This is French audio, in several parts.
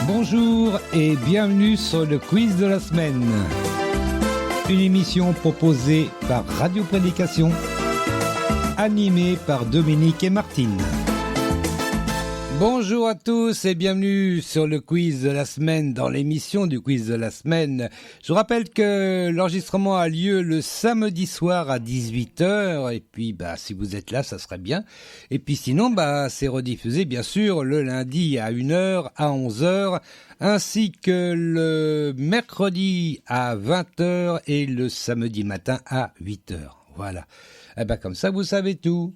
Bonjour et bienvenue sur le quiz de la semaine. Une émission proposée par Radio Prédication, animée par Dominique et Martine. Bonjour à tous et bienvenue sur le quiz de la semaine, dans l'émission du quiz de la semaine. Je vous rappelle que l'enregistrement a lieu le samedi soir à 18h, et puis si vous êtes là, ça serait bien. Et puis sinon, c'est rediffusé bien sûr le lundi à 1h, à 11h, ainsi que le mercredi à 20h et le samedi matin à 8h. Voilà. Comme ça, vous savez tout.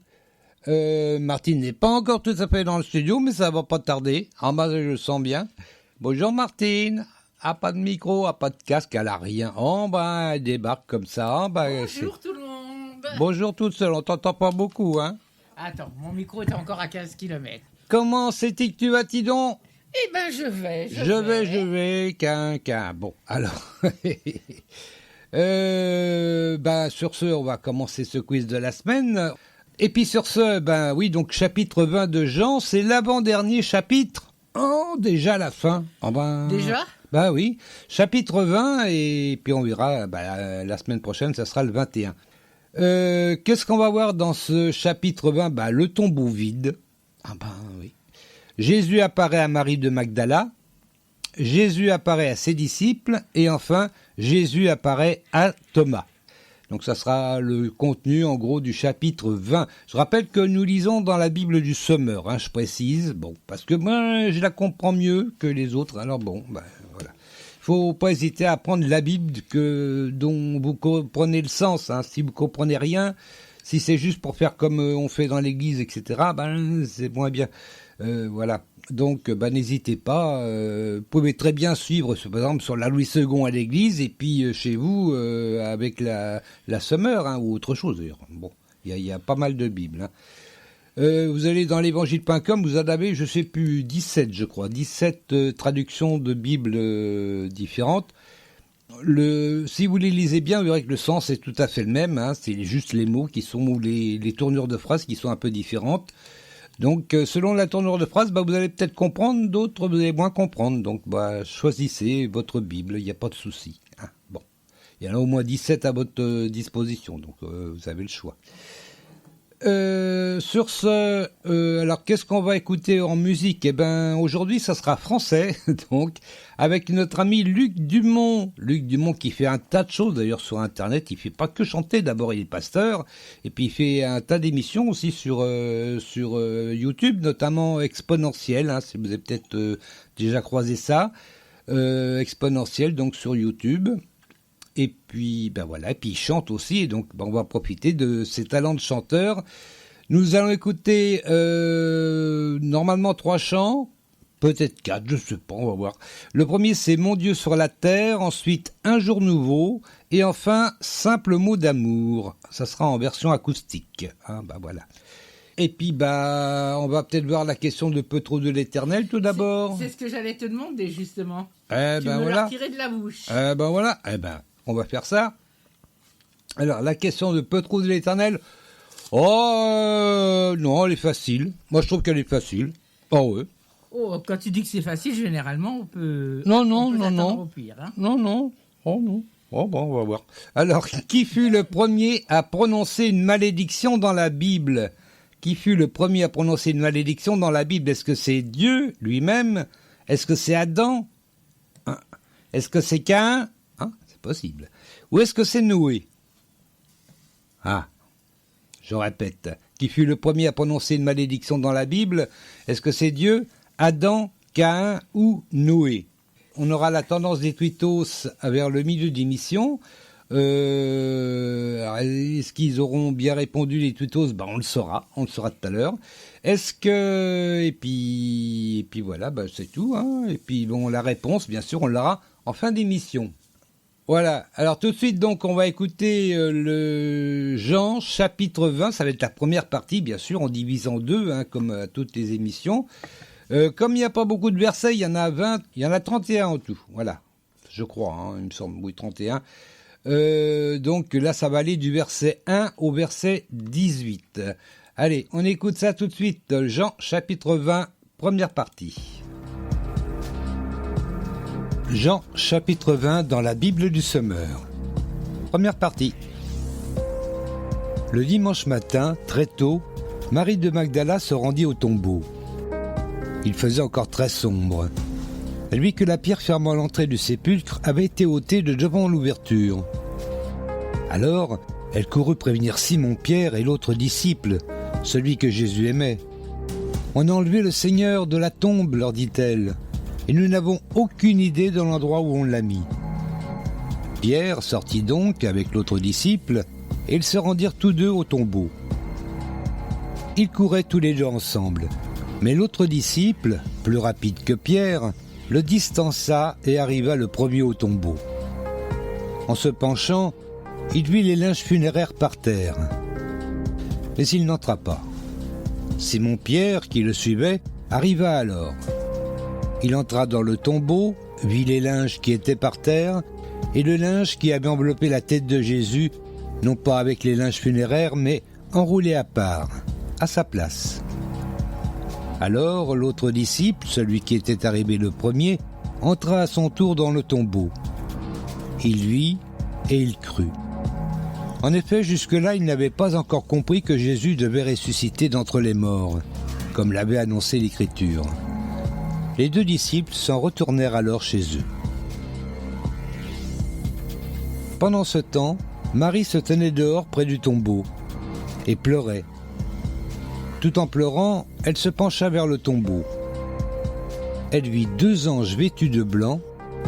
Martine n'est pas encore tout à fait dans le studio, mais ça va pas tarder. En bas, je le sens bien. Bonjour Martine. Ah, pas de micro, pas de casque, elle a rien. Elle débarque comme ça. Bonjour tout le monde. Bonjour toute seule, on t'entend pas beaucoup, hein. Attends, mon micro est encore à 15 km. Comment c'est-il que tu vas, Tidon? Je vais. Bon, alors. Sur ce, on va commencer ce quiz de la semaine. Et puis sur ce, oui, donc chapitre 20 de Jean, c'est l'avant-dernier chapitre. Oh, déjà la fin. Déjà ? Oui, chapitre 20, et puis on verra, la semaine prochaine, ça sera le 21. Qu'est-ce qu'on va voir dans ce chapitre 20 ? Le tombeau vide. Oui. Jésus apparaît à Marie de Magdala. Jésus apparaît à ses disciples. Et enfin, Jésus apparaît à Thomas. Donc ça sera le contenu en gros du chapitre 20. Je rappelle que nous lisons dans la Bible du Sommeur, je précise, parce que moi je la comprends mieux que les autres, alors voilà. Il faut pas hésiter à prendre la Bible dont vous comprenez le sens, si vous comprenez rien, si c'est juste pour faire comme on fait dans l'église, etc., c'est moins bien. Voilà. Donc, n'hésitez pas. Vous pouvez très bien suivre, par exemple, sur la Louis II à l'église, et puis chez vous, avec la Sommeur, ou autre chose, d'ailleurs. Il y a pas mal de Bibles. Vous allez dans l'évangile.com, vous en avez, je sais plus, 17, je crois. 17 traductions de Bibles différentes. Si vous les lisez bien, vous verrez que le sens est tout à fait le même. C'est juste les mots qui sont, ou les tournures de phrases qui sont un peu différentes. Donc, selon la tournure de phrase, vous allez peut-être comprendre, d'autres vous allez moins comprendre. Donc, choisissez votre Bible, il n'y a pas de souci. Il y en a au moins 17 à votre disposition, donc vous avez le choix. Sur ce, alors qu'est-ce qu'on va écouter en musique ? Aujourd'hui, ça sera français, donc, avec notre ami Luc Dumont. Luc Dumont qui fait un tas de choses, d'ailleurs, sur Internet. Il fait pas que chanter, d'abord il est pasteur, et puis il fait un tas d'émissions aussi sur YouTube, notamment Exponentiel, si vous avez peut-être déjà croisé ça. Exponentiel, donc sur YouTube. Et puis, et puis il chante aussi, donc on va profiter de ses talents de chanteur. Nous allons écouter normalement 3 chants, peut-être 4, je sais pas, on va voir. Le premier, c'est Mon Dieu sur la terre, ensuite Un jour nouveau, et enfin Simple mot d'amour. Ça sera en version acoustique. Voilà. Et puis, on va peut-être voir la question de Peu trop de l'éternel tout d'abord. C'est ce que j'allais te demander, justement. Tu me l'as retiré de la bouche. Voilà. On va faire ça. Alors, la question de Peu trop de l'éternel. Non, elle est facile. Moi, je trouve qu'elle est facile. Ouais. Oh, quand tu dis que c'est facile, généralement, on peut... Non. Au pire, Non. Oh, non. On va voir. Alors, qui fut le premier à prononcer une malédiction dans la Bible ? Qui fut le premier à prononcer une malédiction dans la Bible ? Est-ce que c'est Dieu lui-même ? Est-ce que c'est Adam ? Est-ce que c'est Caïn ? Possible. Ou est-ce que c'est Noé ? Je répète. Qui fut le premier à prononcer une malédiction dans la Bible ? Est-ce que c'est Dieu, Adam, Caïn ou Noé ? On aura la tendance des tweetos vers le milieu d'émission. Est-ce qu'ils auront bien répondu les tweetos ? On le saura tout à l'heure. Est-ce que... Et puis voilà, c'est tout. Et puis la réponse, bien sûr, on l'aura en fin d'émission. Voilà, alors tout de suite, donc, on va écouter le Jean, chapitre 20, ça va être la première partie, bien sûr, en divisant 2, comme à toutes les émissions. Comme il n'y a pas beaucoup de versets, il y en a 20, il y en a 31 en tout, voilà, je crois, il me semble, oui, 31. Donc là, ça va aller du verset 1 au verset 18. Allez, on écoute ça tout de suite, Jean, chapitre 20, première partie. Jean chapitre 20 dans la Bible du Semeur. Première partie. Le dimanche matin, très tôt, Marie de Magdala se rendit au tombeau. Il faisait encore très sombre. Elle vit que la pierre fermant l'entrée du sépulcre avait été ôtée de devant l'ouverture. Alors, elle courut prévenir Simon-Pierre et l'autre disciple, celui que Jésus aimait. « On a enlevé le Seigneur de la tombe, leur dit-elle, et nous n'avons aucune idée de l'endroit où on l'a mis. » Pierre sortit donc avec l'autre disciple, et ils se rendirent tous deux au tombeau. Ils couraient tous les deux ensemble, mais l'autre disciple, plus rapide que Pierre, le distança et arriva le premier au tombeau. En se penchant, il vit les linges funéraires par terre, mais il n'entra pas. Simon-Pierre, qui le suivait, arriva alors. Il entra dans le tombeau, vit les linges qui étaient par terre, et le linge qui avait enveloppé la tête de Jésus, non pas avec les linges funéraires, mais enroulé à part, à sa place. Alors l'autre disciple, celui qui était arrivé le premier, entra à son tour dans le tombeau. Il vit et il crut. En effet, jusque-là, il n'avait pas encore compris que Jésus devait ressusciter d'entre les morts, comme l'avait annoncé l'Écriture. Les deux disciples s'en retournèrent alors chez eux. Pendant ce temps, Marie se tenait dehors près du tombeau et pleurait. Tout en pleurant, elle se pencha vers le tombeau. Elle vit deux anges vêtus de blanc,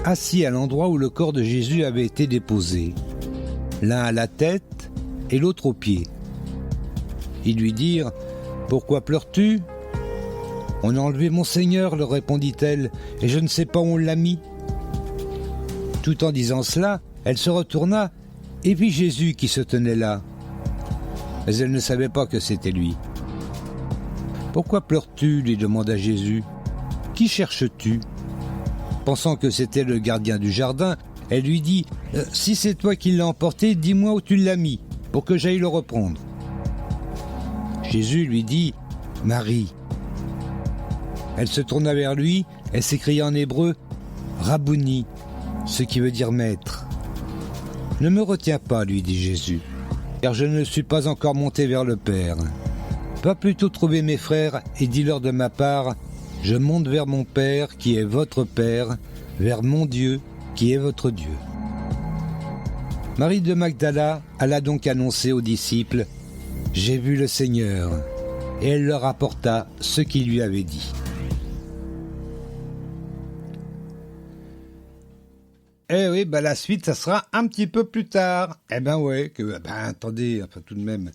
assis à l'endroit où le corps de Jésus avait été déposé, l'un à la tête et l'autre aux pieds. Ils lui dirent « Pourquoi pleures-tu » ? « On a enlevé mon Seigneur, leur répondit-elle, et je ne sais pas où on l'a mis. » Tout en disant cela, elle se retourna et vit Jésus qui se tenait là. Mais elle ne savait pas que c'était lui. « Pourquoi pleures-tu » lui demanda Jésus. « Qui cherches-tu » Pensant que c'était le gardien du jardin, elle lui dit « Si c'est toi qui l'as emporté, dis-moi où tu l'as mis, pour que j'aille le reprendre. » Jésus lui dit « Marie ». Elle se tourna vers lui, elle s'écria en hébreu « Rabouni », ce qui veut dire maître. « Ne me retiens pas, lui dit Jésus, car je ne suis pas encore monté vers le Père. Va plutôt trouver mes frères et dis-leur de ma part, je monte vers mon Père qui est votre Père, vers mon Dieu qui est votre Dieu. » Marie de Magdala alla donc annoncer aux disciples « J'ai vu le Seigneur » et elle leur apporta ce qu'il lui avait dit. Eh oui, la suite, ça sera un petit peu plus tard. Eh ben ouais, attendez, enfin tout de même.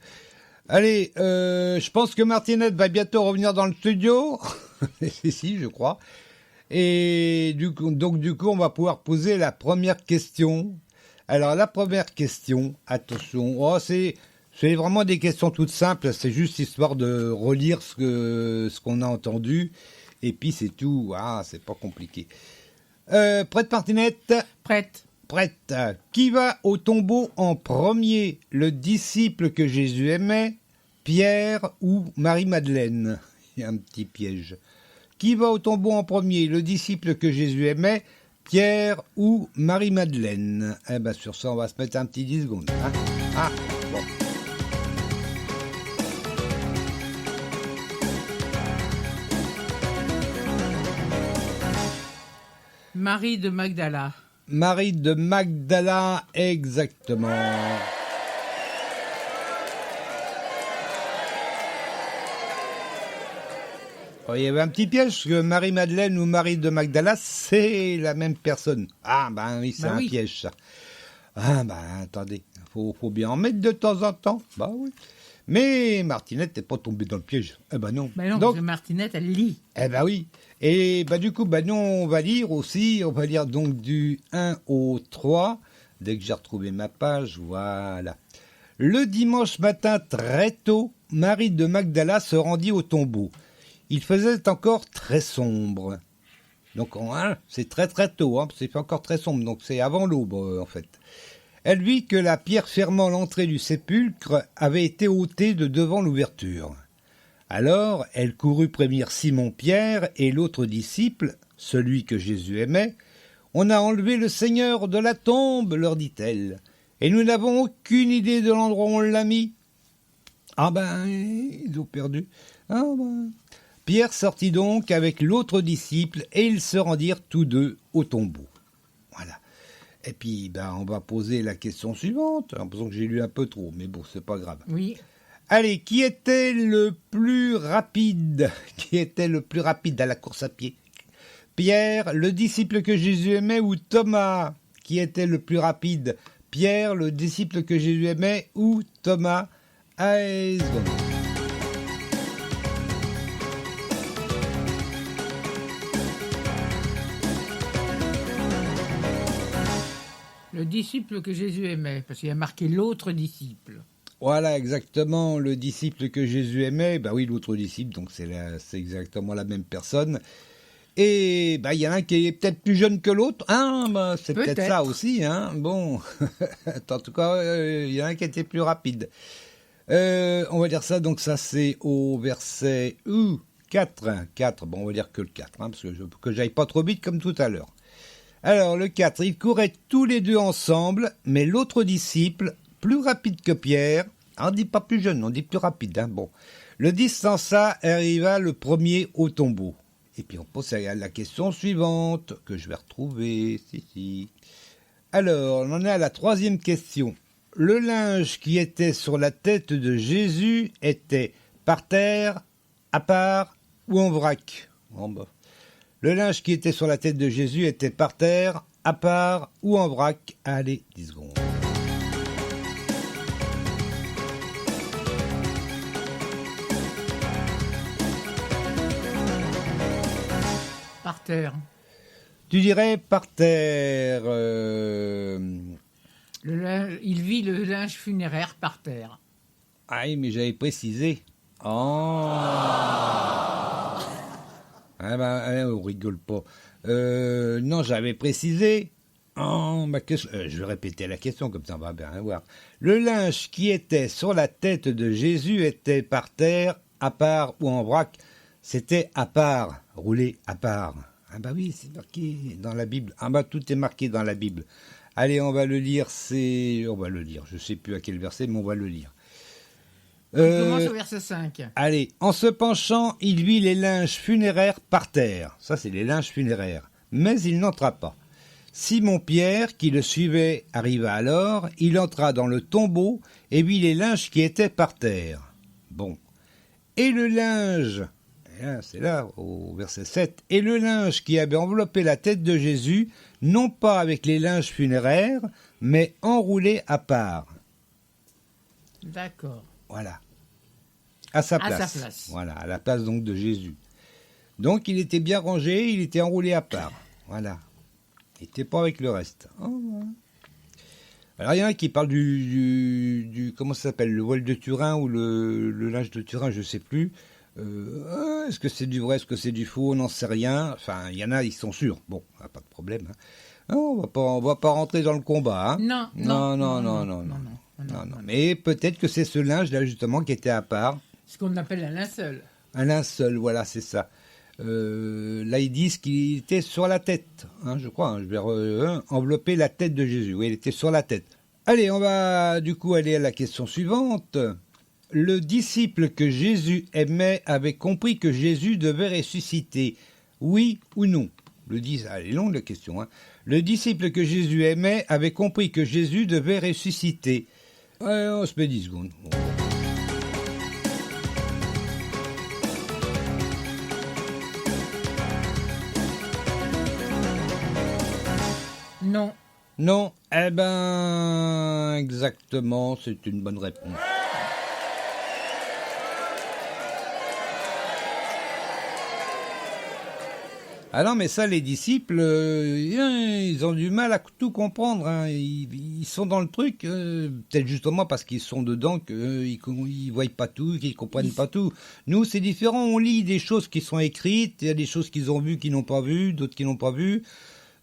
Allez, je pense que Martinette va bientôt revenir dans le studio. Si, je crois. Et du coup, on va pouvoir poser la première question. Alors, la première question, attention, c'est vraiment des questions toutes simples. C'est juste histoire de relire ce qu'on a entendu. Et puis, c'est tout. Ah, c'est pas compliqué. Prête, Martinette ? Prête. Prête. Qui va au tombeau en premier ? Le disciple que Jésus aimait, Pierre ou Marie-Madeleine ? Il y a un petit piège. Qui va au tombeau en premier ? Le disciple que Jésus aimait, Pierre ou Marie-Madeleine ? Eh ben sur ça, on va se mettre un petit 10 secondes. Hein. Ah, bon. Marie de Magdala. Marie de Magdala, exactement. Oh, il y avait un petit piège, parce que Marie-Madeleine ou Marie de Magdala, c'est la même personne. Ah, oui, c'est un piège, ça. Ah, attendez, faut bien en mettre de temps en temps. Bah oui. Mais Martinette n'est pas tombée dans le piège. Eh ben non. Non, donc, parce que Martinette, elle lit. Eh ben oui. Et du coup, nous, on va lire aussi, on va lire donc du 1 au 3, dès que j'ai retrouvé ma page, voilà. Le dimanche matin, très tôt, Marie de Magdala se rendit au tombeau. Il faisait encore très sombre. Donc, c'est très très tôt, c'est encore très sombre, donc c'est avant l'aube, en fait. Elle vit que la pierre fermant l'entrée du sépulcre avait été ôtée de devant l'ouverture. Alors, elle courut prévenir Simon-Pierre et l'autre disciple, celui que Jésus aimait, On a enlevé le Seigneur de la tombe, leur dit-elle, et nous n'avons aucune idée de l'endroit où on l'a mis. Ah ben, ils ont perdu. Ah ben. Pierre sortit donc avec l'autre disciple, et ils se rendirent tous deux au tombeau. Voilà. Et puis, ben, on va poser la question suivante. J'ai l'impression que j'ai lu un peu trop, mais bon, c'est pas grave. Oui. Allez, qui était le plus rapide? Qui était le plus rapide à la course à pied? Pierre, le disciple que Jésus aimait, ou Thomas? Qui était le plus rapide? Pierre, le disciple que Jésus aimait, ou Thomas? Allez, seconde. Le disciple que Jésus aimait, parce qu'il a marqué l'autre disciple. Voilà, exactement, le disciple que Jésus aimait, bah oui, l'autre disciple, donc c'est exactement la même personne. Et bah il y en a un qui est peut-être plus jeune que l'autre, hein, bah, c'est peut-être ça aussi, hein. Bon, en tout cas, il y en a un qui était plus rapide. On va dire ça, donc ça c'est au verset 4. Bon, on va dire que le 4, hein, parce que j'aille pas trop vite comme tout à l'heure. Alors, le 4, ils couraient tous les deux ensemble, mais l'autre disciple, plus rapide que Pierre, on dit pas plus jeune, on dit plus rapide, hein, bon, le distança et arriva le premier au tombeau. Et puis on pose la question suivante, que je vais retrouver, si. Alors, on en est à la 3e question. Le linge qui était sur la tête de Jésus était par terre, à part ou en vrac? Bon, bah. Le linge qui était sur la tête de Jésus était par terre, à part ou en vrac? Allez, 10 secondes. Par terre. Tu dirais par terre. Il vit le linge funéraire par terre. Ah oui, mais j'avais précisé. Oh. Ah ben, on rigole pas. Non, j'avais précisé. Oh, je vais répéter la question, comme ça on va bien voir. Le linge qui était sur la tête de Jésus était par terre, à part ou en vrac? C'était à part, roulé à part. Ah bah oui, c'est marqué dans la Bible. Ah bah tout est marqué dans la Bible. Allez, on va le lire, je sais plus à quel verset, mais on va le lire. Tu commences au verset 5. Allez, en se penchant, il vit les linges funéraires par terre. Ça, c'est les linges funéraires. Mais il n'entra pas. Simon-Pierre, qui le suivait, arriva alors. Il entra dans le tombeau et vit les linges qui étaient par terre. Bon. Et le linge, c'est là, au verset 7, et le linge qui avait enveloppé la tête de Jésus, non pas avec les linges funéraires, mais enroulé à part. D'accord. Voilà. À sa place. Voilà, à la place donc de Jésus. Donc il était bien rangé, il était enroulé à part. Voilà. Il n'était pas avec le reste. Oh, voilà. Alors il y en a qui parlent du comment ça s'appelle, le voile de Turin ou le linge de Turin, je ne sais plus. Est-ce que c'est du vrai, est-ce que c'est du faux, on n'en sait rien. Enfin, il y en a, ils sont sûrs. Bon, pas de problème. Hein. Non, on va pas rentrer dans le combat. Hein. Non. Mais peut-être que c'est ce linge-là, justement, qui était à part. Ce qu'on appelle un linceul. Un linceul, voilà, c'est ça. Là, ils disent qu'il était sur la tête, hein, je crois. Hein, je vais envelopper la tête de Jésus. Oui, il était sur la tête. Allez, on va du coup aller à la question suivante. Le disciple que Jésus aimait avait compris que Jésus devait ressusciter. Oui ou non? Elle est longue la question. Hein. Le disciple que Jésus aimait avait compris que Jésus devait ressusciter. On se met 10 secondes. Bon. Non. Non, eh ben, exactement, c'est une bonne réponse. Ah non, mais ça, les disciples, ils ont du mal à tout comprendre. Hein. Ils sont dans le truc, peut-être justement parce qu'ils sont dedans, qu'ils ne voient pas tout, qu'ils ne comprennent pas tout. Nous, c'est différent, on lit des choses qui sont écrites, il y a des choses qu'ils ont vues, qu'ils n'ont pas vues, d'autres qui n'ont pas vues.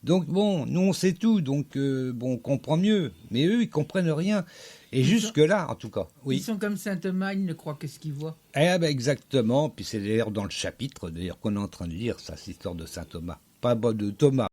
Donc bon, nous on sait tout, donc on comprend mieux. Mais eux, ils comprennent rien. Et jusque-là, en tout cas, oui. Ils sont comme saint Thomas, ils ne croient que ce qu'ils voient. Eh ben exactement, puis c'est d'ailleurs dans le chapitre d'ailleurs qu'on est en train de lire, ça, cette histoire de saint Thomas. Pas de Thomas.